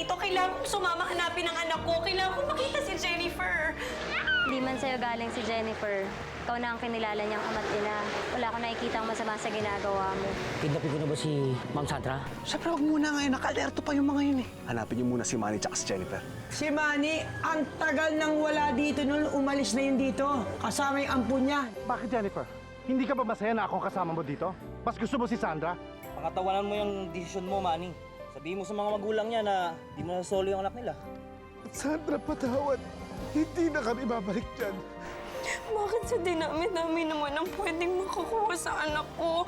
dito. Kailangan kong sumama hanapin ang anak ko. Kailangan kong makita si Jennifer. Hindi man sa'yo galing si Jennifer. Ikaw na ang kinilala niyang ama't ina. Wala akong nakikita ang masama sa ginagawa mo. Kidnapin ko na ba si Ma'am Sandra? Siyempre, huwag muna ngayon. Nakalerto pa yung mga yun eh. Hanapin niyo muna si Manny tsaka si Jennifer. Si Manny, ang tagal nang wala dito nung umalis na yun dito. Kasama yung ampun niya. Bakit, Jennifer? Hindi ka ba masaya na ako kasama mo dito? Mas gusto mo si Sandra? Pakatawanan mo yung desisyon mo, Manny. Sabihin mo sa mga magulang niya na di mo nasolo yung anak nila. Sandra, patawad. Hindi na kami babalik dyan. Bakit sa dinami-dami naman ang pwedeng makakuha sa anak ko?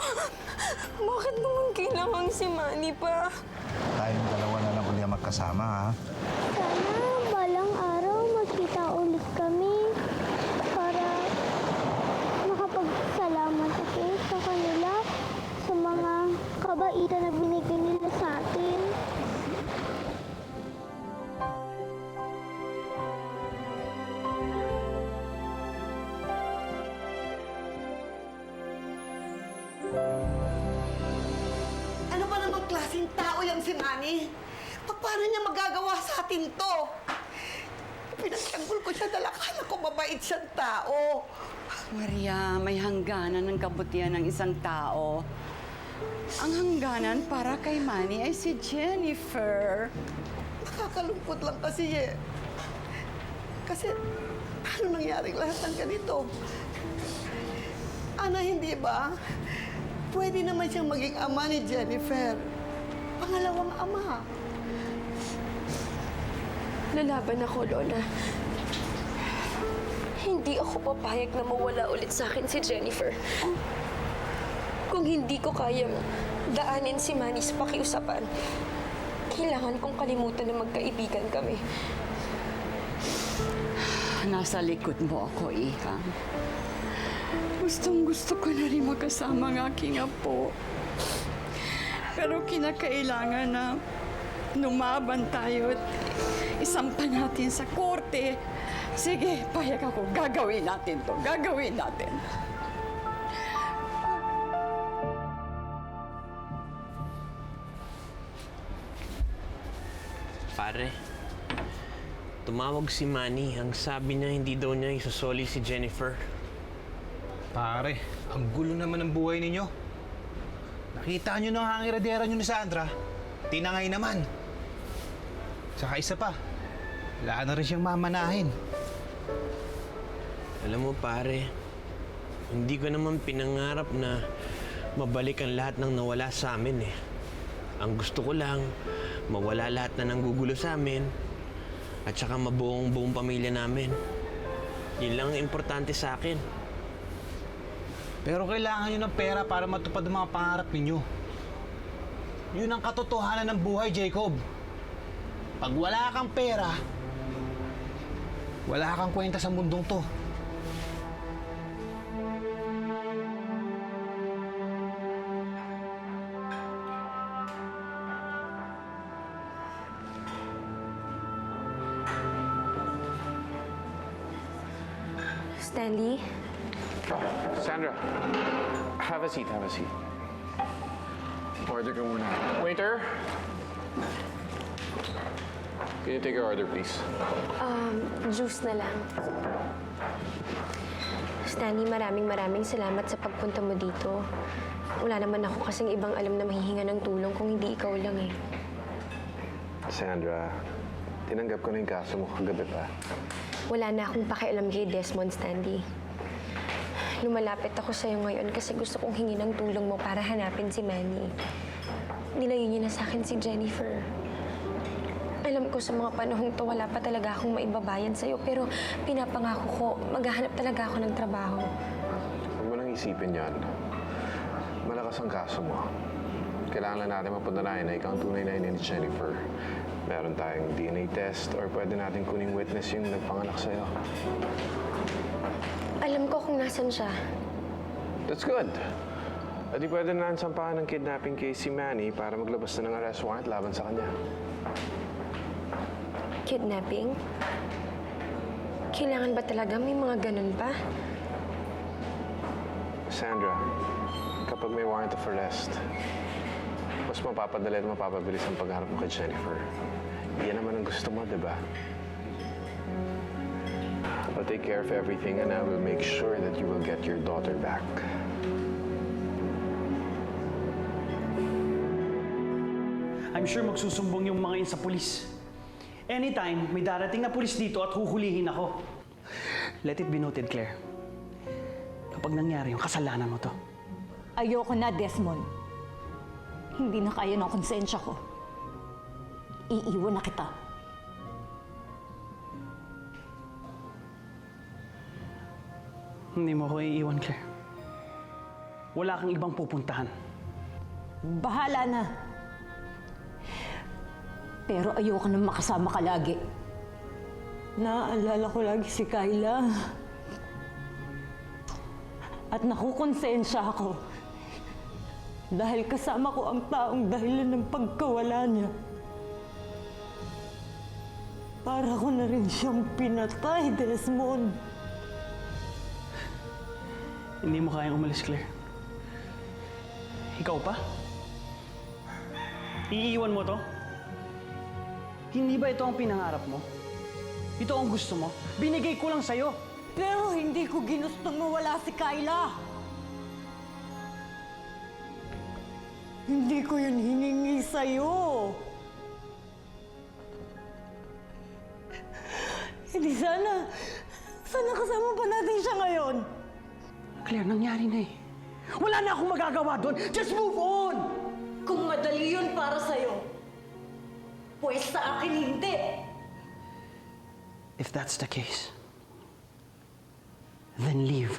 Bakit naman kailangan si Manny pa? Tayong dalawa na lang ulit magkasama, ha? Sana balang araw magkita ulit kami para makapagsalamat ako sa kanila sa mga kabaitan na binigay nila sa atin. Ano ba namang klaseng tao yung si Manny? Paano niya magagawa sa atin to? Pinagtanggol ko siya dahil akala ko mabait siyang tao. Maria, may hangganan ng kabutihan ng isang tao. Ang hangganan para kay Manny ay si Jennifer. Nakakalungkot lang kasi eh. Kasi paano nangyaring lahat ng ganito? Ana, hindi ba? Pwede naman siyang maging ama ni Jennifer. Pangalawang ama. Lalaban ako, Lola. Hindi ako papayag na mawala ulit sa akin si Jennifer. Kung hindi ko kayang daanin si Manny sa pakiusapan, kailangan kong kalimutan na magkaibigan kami. Nasa likod mo ako, Iha. Gustong-gusto ko na rin magkasama ang aking apo. Pero kinakailangan na lumaban tayo at isampan natin sa korte. Sige, payag ako. Gagawin natin to. Gagawin natin. Pare, tumawag si Manny. Ang sabi niya hindi daw niya isusoli si Jennifer. Pare, ang gulo naman ng buhay ninyo. Nakita nyo na ang iradera nyo ni Sandra. Tinangay naman. Saka isa pa, wala na rin siyang mamanahin. Alam mo pare, hindi ko naman pinangarap na mabalik ang lahat ng nawala sa amin eh. Ang gusto ko lang, mawala lahat na nanggugulo sa amin at saka mabuong pamilya namin. Yun lang ang importante sa akin. Pero kailangan nyo ng pera para matupad ang mga pangarap ninyo. Yun ang katotohanan ng buhay, Jacob. Pag wala kang pera, wala kang kwenta sa mundong to. Stanley? Sandra, have a seat, have a seat. Order ka muna. Waiter! Can you take your order, please? Juice na lang. Stanley, maraming salamat sa pagpunta mo dito. Wala naman ako kasing ibang alam na mahihinga ng tulong kung hindi ikaw lang eh. Sandra, tinanggap ko na yung kaso mo kagabi pa. Wala na akong pakialam kay Desmond, Stanley. Lumalapit ako sa'yo ngayon kasi gusto kong hingi ng tulong mo para hanapin si Manny. Nilayo niya na sa akin si Jennifer. Alam ko sa mga panahong to, wala pa talaga akong maibabayan sa'yo, pero pinapangako ko, maghahanap talaga ako ng trabaho. Huwag mo nang isipin yan. Malakas ang kaso mo. Kailangan lang natin mapatunayan na ikaw ang tunay na ina ni Jennifer. Meron tayong DNA test or pwede natin kuning witness yung nagpanganak sa'yo. Alam ko kung nasan siya. That's good. At di pwede na sampahan ng kidnapping case si Manny para maglabas na ng arrest warrant laban sa kanya. Kidnapping? Kailangan ba talaga may mga ganun pa? Sandra, kapag may warrant of arrest, mas mapapadali at mapapabilis ang pagharap mo kay Jennifer. Yan naman ang gusto mo, di ba? I'll take care of everything and I will make sure that you will get your daughter back. I'm sure magsusumbong yung mga yun sa pulis. Anytime, may darating na pulis dito at huhulihin ako. Let it be noted, Claire. Kapag nangyari yung kasalanan mo to. Ayoko na, Desmond. Hindi na kaya ng konsensya ko. Iiwan na kita. Hindi mo ako iiwan, Claire. Wala kang ibang pupuntahan. Bahala na. Pero ayoko na makasama ka lagi. Naaalala ko lagi si Kyla. At nakukonsensya ako. Dahil kasama ko ang taong dahilan ng pagkawala niya. Para ko na rin siyang pinatay, Desmond. Hindi mo kayang umalis, Claire. Ikaw pa? Iiwan mo to? Hindi ba ito ang pinangarap mo? Ito ang gusto mo? Binigay ko lang sa'yo. Pero hindi ko ginustong mawala si Kyla. Hindi ko yun hiningi sa'yo. Hindi sana kasama pa natin siya ngayon. Claire, nangyari na eh. Wala na akong magagawa doon. Just move on! Kung madali yun para sa'yo, pues sa akin hindi. If that's the case, then leave.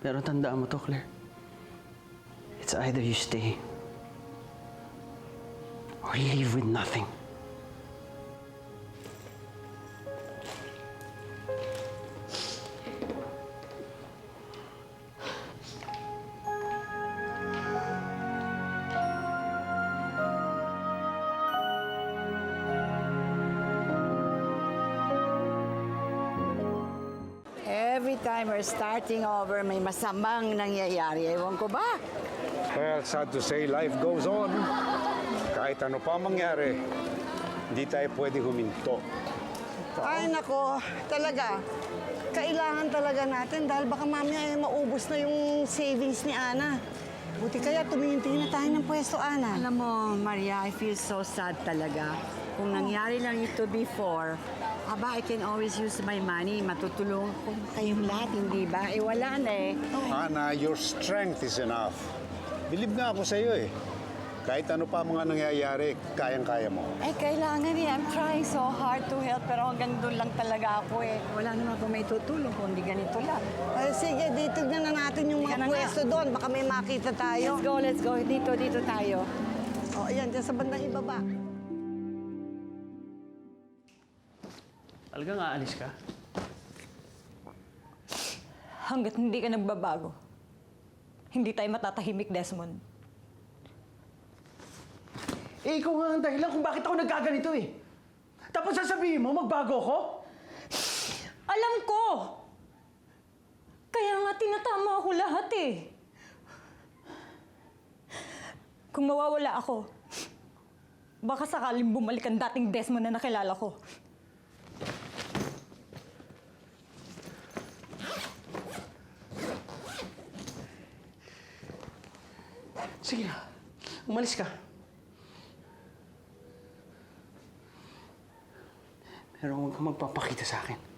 Pero tandaan mo to, Claire. It's either you stay or leave with nothing. Every time we're starting over, may masamang nangyayari. Ewan ko ba? Well, sad to say, life goes on. Kahit ano pa mangyari, hindi tayo pwede huminto. Ay, nako. Talaga. Kailangan talaga natin dahil baka mamaya ay maubos na yung savings ni Ana. Buti kaya tumingin-tingin na tayo ng pwesto, Ana. Alam mo, Maria, I feel so sad talaga. Kung nangyari lang ito before, aba, I can always use my money. Matutulungan ko kayong lahat, hindi ba? Eh, wala na eh. Ana, your strength is enough. Believe nga ako sa iyo eh. Kahit ano pa mga nangyayari, kayang-kaya mo. Eh, kailangan eh. I'm trying so hard to help, pero hanggang doon lang talaga ako eh. Wala naman ako may tutulong kung hindi ganito lang. Ay, sige, dito na natin yung mga pwesto doon. Baka may makita tayo. Let's go. Dito tayo. O, ayan, dyan sa bandang ibaba. Talagang aalis ka? Hanggat hindi ka nagbabago, hindi tayo matatahimik, Desmond. Eh, ikaw nga ang dahilan kung bakit ako nagkaganito eh. Tapos sasabihin mo, magbago ko? Alam ko! Kaya nga tinatama ako lahat eh. Kung mawawala ako, baka sakaling bumalik ang dating Desmond na nakilala ko. Sige na, umalis ka. Pero huwag kang magpapakita sa akin.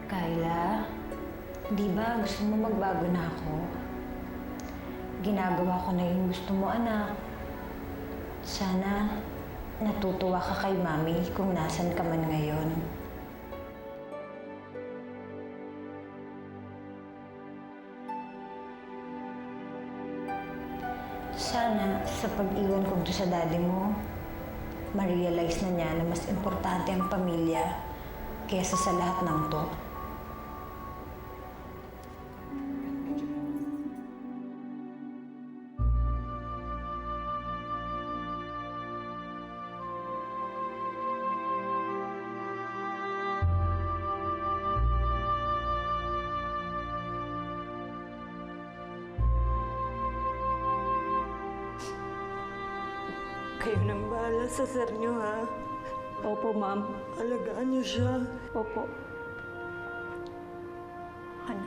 Kyla, di ba gusto mo magbago na ako? Ginagawa ko na yung gusto mo, anak. Sana natutuwa ka kay Mami kung nasan ka man ngayon. Sana sa pag-iwan ko doon sa daddy mo, ma-realize na niya na mas importante ang pamilya kaysa sa lahat ng to. Kayo nang bahala sa sir niyo, ha? Opo, ma'am. Alagaan niyo siya. Opo. Ano?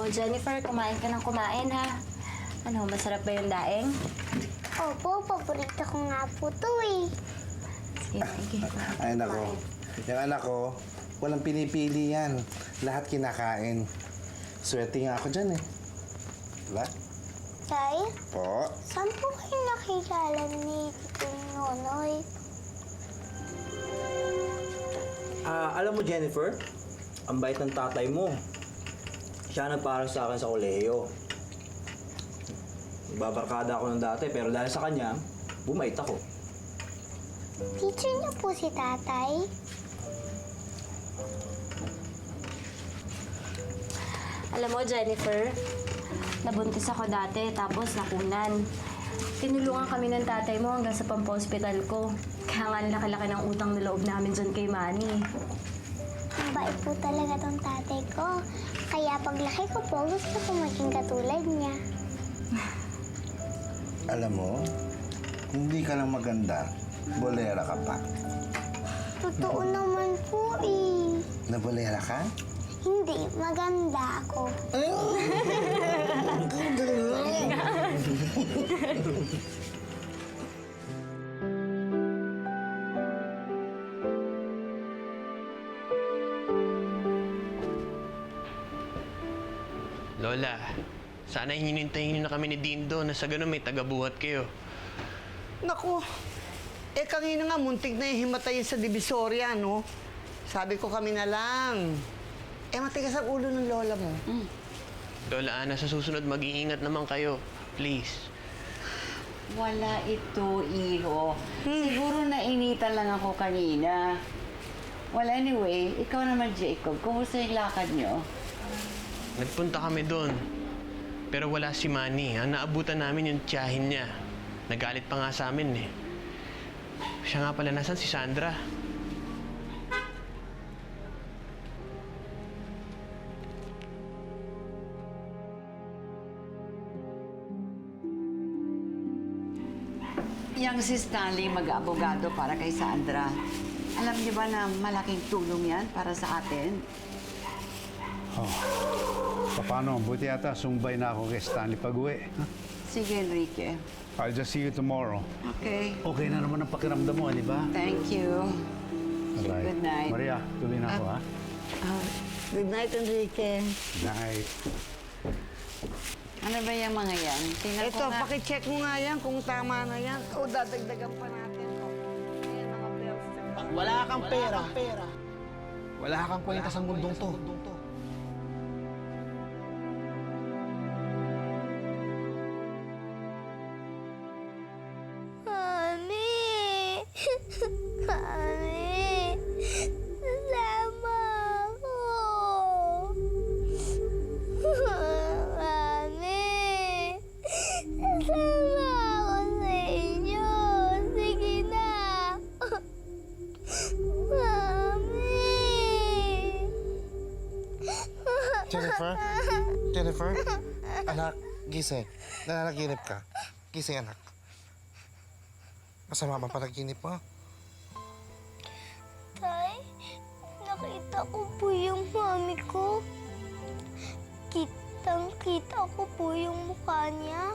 Oh, Jennifer, kumain ka ng kumain, ha? Ano, masarap ba yung daing? Opo, paborito ko nga po to eh. Sige, sige. Ay, nako. Yung anak ko, walang pinipili yan. Lahat kinakain. Swerte nga ako dyan eh. Diba? Tay, Po? saan po kayo nakilala ni Tito Nonoy? Alam mo, Jennifer, ang bait ng tatay mo. Siya nagpaaral sa akin sa kolehiyo. Babarkada ako ng dati, pero dahil sa kanya, bumait ako. Teacher niyo po si tatay? Alam mo, Jennifer, nabuntis ako dati, tapos nakunan. Tinulungan kami ng tatay mo hanggang sa pampa-hospital ko. Kaya nga ang laki-laki ng utang na loob namin dyan kay Manny. Ang bait po talaga tong tatay ko. Kaya paglaki ko po, gusto ko maging katulad niya. Alam mo, hindi ka lang maganda, bolera ka pa. Totoo naman po eh. Nabolera ka? Hindi, maganda ako. Lola, sana hinintayin niyo na kami ni Dindo na sa ganun may tagabuhat kayo. Naku, kanina nga muntik na yung himatayin sa Divisoria, no? Sabi ko kami na lang. Matigas ang ulo ng lola mo. Lola Ana, sa susunod mag-iingat naman kayo. Please. Wala ito, iho. Siguro nainitan lang ako kanina. Well, anyway, ikaw naman, Jacob. Kumusta yung lakad nyo? Nagpunta kami doon. Pero wala si Manny. Ang naabutan namin yung tiyahin niya. Nagalit pa nga sa amin eh. Siya nga pala, nasan si Sandra? Yang si Stanley mag-abogado para kay Sandra. Alam niyo ba na malaking tulong yan para sa atin? Oh. Paano? Buti yata sumbay na ako kay Stanley pag-uwi. Huh? Sige, Enrique. I'll just see you tomorrow. Okay. Okay na naman ang pakiramdam mo, di ba? Thank you. Bye-bye. Good night. Maria, tuloy na ako, ha? Good night, Enrique. Night. Ano ba yung mga yan? Tingnan Ito, ko nga. pakicheck mo nga yan kung tama na yan. O dadagdagan pa natin. Ayan, mga bills. Wala kang pera. Wala kang kwenta sa mundong to. Jennifer? Jennifer? Anak, gising. Nananaginip ka. Gising, anak. Masama bang panaginip mo? Tay, nakita ko po yung mami ko. Kitang-kita ko po yung mukha niya.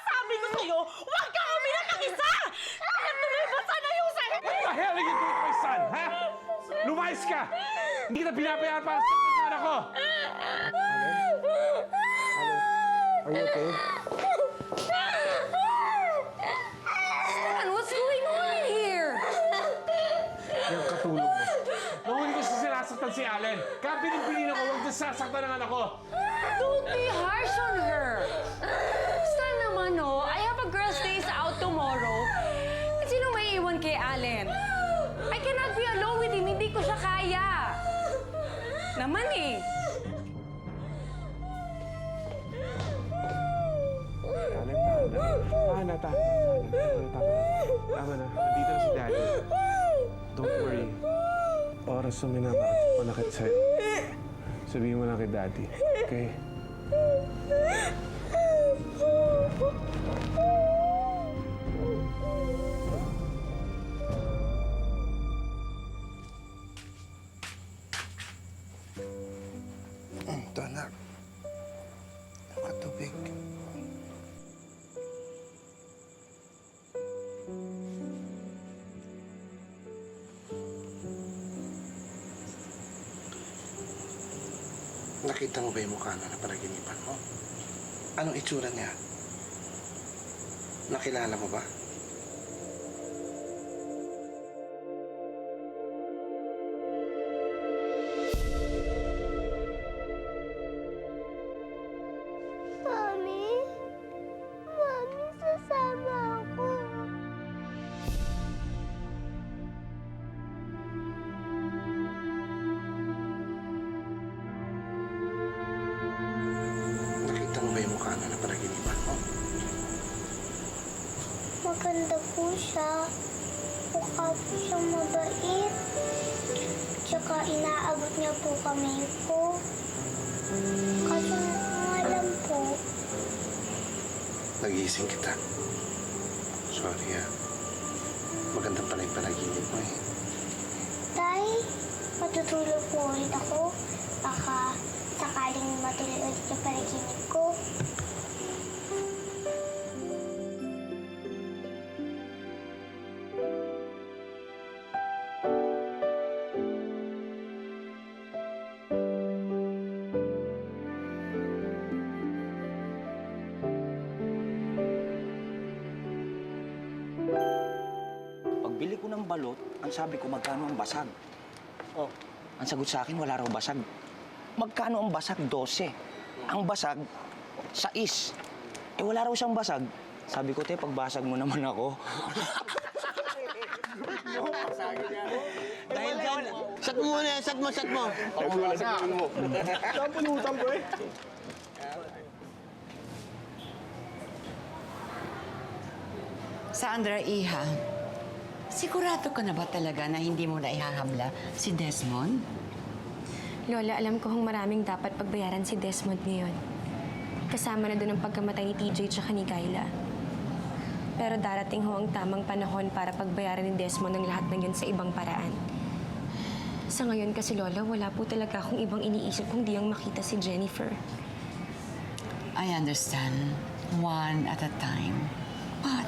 Sabi ko sa'yo, huwag kang umiyak ng isa! Kaya tuloy ba sana yung sa'yo? What the hell are you doing to my son, ha? Lumayas ka! Hindi kita pinabayaan para sa anak ko! Are you okay? Stan, what's going on here? Yung katulong mo. Nahuli ko siya sinasaktan si Allen. Kaya pinipiliin ako, huwag niya sasaktan ang anak ko. Don't be harsh on her. Stan naman, no? I have a girls' days out tomorrow. At sino may iwan kay Allen? I cannot be alone with him. Hindi ko siya kaya. Naman eh. Tama na. Nandito na si Daddy. Don't worry. Oras na minamanakit sa'yo. Sabihin mo lang kay Daddy. Okay? Ito, anak. Nakatubig. Nakita mo ba yung mukha na napanaginipan mo? Anong itsura niya? Nakilala mo ba? Mami? Mami, sasama ako. Nakita mo ba yung mukha na napanaginipan mo? Maganda po siya. Mukha po siyang mabait. Tsaka inaabot niya po kami po. Kaso alam po. Nagising kita. Sorry, Maganda pala yung panaginip mo eh. Tay, matutulog po ulit ako. Baka sakaling matuloy ulit yung panaginip ko. Pagbili ko ng balot, ang sabi ko magkano ang basag. Oh, ang sagot sa akin wala raw basag. Magkano ang basag? 12. Ang basag, 6. Eh wala raw siyang basag. Sabi ko, te, pagbasag mo naman ako. Dahil dyan, sat mo muna, sat mo. Ako wala sa mo. Saan punutan ko eh? Sandra, Iha, sigurado ka na ba talaga na hindi mo na ihahamla si Desmond? Lola, alam ko hong maraming dapat pagbayaran si Desmond ngayon. Kasama na doon ang pagkamatay ni TJ tsaka ni Kyla. Pero darating ho ang tamang panahon para pagbayaran ni Desmond ang lahat ng yun sa ibang paraan. Sa ngayon kasi, Lola, wala po talaga akong ibang iniisip kung di ang makita si Jennifer. I understand. One at a time. But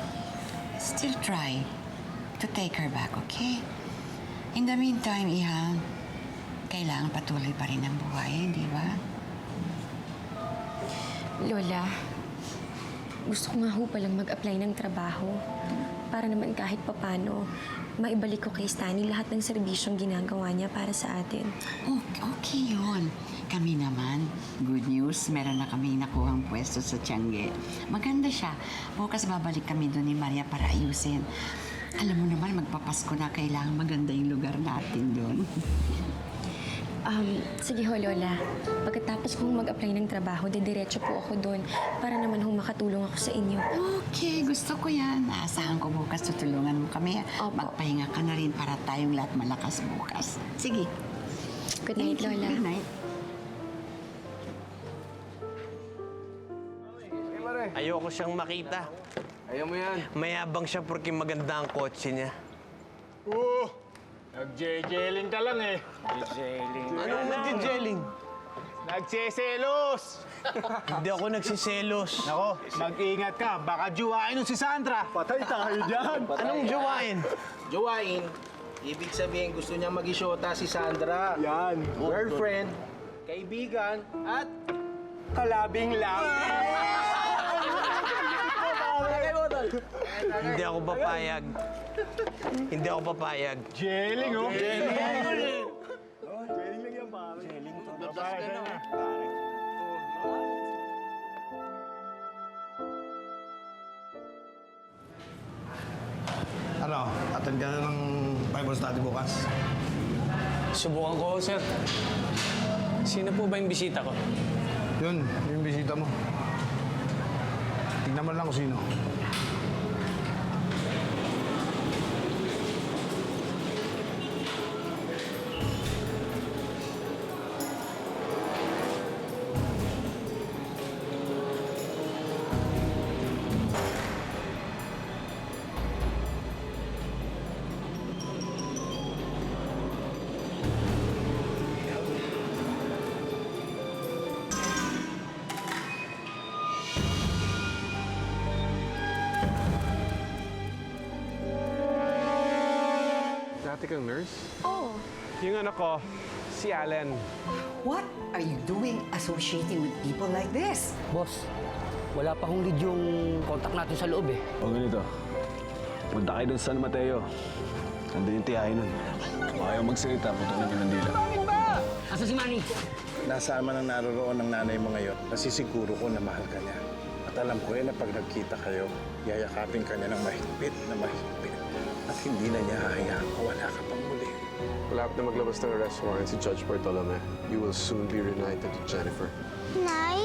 still try to take her back, okay? In the meantime, Iha, kailangan patuloy pa rin ang buhay, di ba? Lola, gusto ko nga ho palang mag-apply ng trabaho para naman kahit papano maibalik ko kay Stanley lahat ng serbisyong ginagawa niya para sa atin. Okay yun. Kami naman, good news, meron na kami nakuhang pwesto sa Tiangge. Maganda siya. Bukas babalik kami doon ni Maria para ayusin. Alam mo naman, magpapasko na, kailangan maganda yung lugar natin doon. Sige ho, Lola. Pagkatapos kong mag-apply ng trabaho, didiretso po ako doon para naman ho makatulong ako sa inyo. Okay, gusto ko yan. Asahan ko bukas tutulungan mo kami. Magpahinga ka na rin para tayong lahat malakas bukas. Sige. Good night, Lola. Good night. Ayoko siyang makita. Ayaw mo yan. Mayabang siya porque maganda ang kotse niya. Nagjejeling ka lang eh. Anong nagjejeling? Nagseselos! Hindi ako nagsiselos. Nako, mag-ingat ka. Baka juwain nun si Sandra. Patay tayo dyan. Anong jowain? Jowain, ibig sabihin gusto niya mag-isyota si Sandra. Yan. Girlfriend, kaibigan, at Kalabing lang. Hindi ako papayag. Hindi ako papayag. Jeling, oh. Jeling. Jeling lang yan, pare. Jeling to. Papayag ka na, pare. Ano, attend ka na ng Bible study bukas? Subukan ko, sir. Sino po ba yung bisita ko? Yun, yung bisita mo. Tignan mo lang kung sino. Dati kang nurse? Oo. Yung anak ko, si Allen. What are you doing associating with people like this? Boss, wala pa hong lead yung contact natin sa loob eh. O ganito, punta kayo dun sa San Mateo. Nandun yung tiyahin nun. Kung ayaw magsalita, putulin nyo ng dila. Bakit ba? Asa si Manny? Nasaan man ang naroroon ng nanay mo ngayon, nasisiguro ko na mahal ka niya. At alam ko na pag nagkita kayo, yayakapin ka niya ng mahigpit na mahigpit. At hindi na niya hahayaan mawala ka pang muli. Malapit na maglabas ng arrest warrant si Judge Bartolome. You will soon be reunited with Jennifer. Nay,